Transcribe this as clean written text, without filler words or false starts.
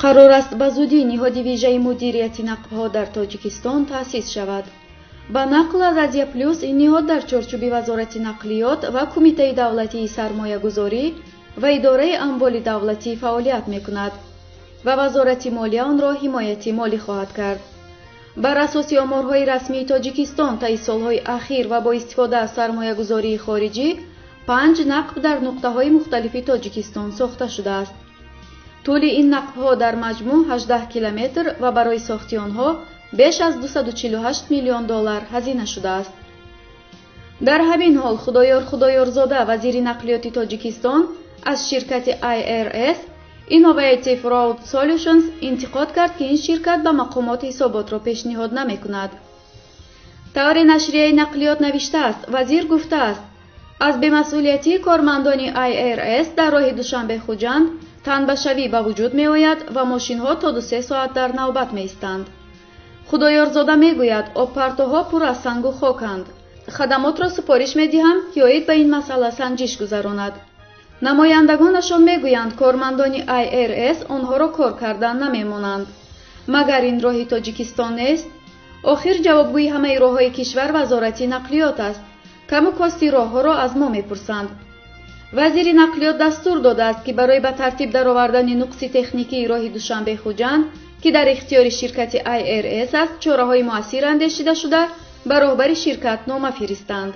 қарор аст ба зудӣ ниҳоди вижаи мудирияти нақбҳо дар тоҷикистон таъсис шавад. ба нақл аз Азия плюс ин ниҳод дар чорчӯби вазорати нақлиёт ва кумитаи давлатии сармоягузорӣ ва идораи амволи давлатӣ фаъолият мекунад ва вазорати молия онро ҳимояти молӣ хоҳад кард. бар асоси оморҳои расмии Тоҷикистон таи солҳои ахир ва бо истифода аз сармоягузории хориҷӣ 5 нақб дар нуқтаҳои мухталифи Тоҷикистон сохта шудааст. тӯли ин нақбҳо дар маҷмӯъ 18 километр ва барои сохти онҳо беш аз $248 миллион ҳазина шудааст. дар ҳамин ҳол Худоёр Худоёрзода, вазири нақлиёти Тоҷикистон, аз ширкати IRS Innovative Road Solutions интиқод кард, ки ин ширкат ба мақомот ҳисоботро пешниҳод наметкунад. тавре нашрияи нақлиёт навиштааст: вазир гуфтааст, аз бемасъулиятии кормандони IRS дар роҳи Душанбе-Хуҷанд танбашавӣ ба вуҷуд меояд ва мошинҳо то 2-3 соат дар навбат меистанд. Худоёрзода мегӯяд, обпартоҳо пур аз сангу хоканд. хадамотро супориш медиҳам, ки оид ба ин масъала санҷиш гузаронад. намояндагонашон мегӯянд, кормандони IRS онҳоро кор кардан намемонанд. магар ин роҳи Тоҷикистон нест? охир ҷавобгӯи ҳамаи роҳҳои кишвар вазорати нақлиёт аст. каму кости роҳҳоро аз мо мепурсанд. вазири нақлиёт дастур додааст, ки барои ба тартиб даровардани нуқси техникии роҳи Душанбе-Хуҷанд, ки дар ихтиёри ширкати IRS аст, чораҳои муассир андешида шуда ба роҳбари ширкат нома фиристанд.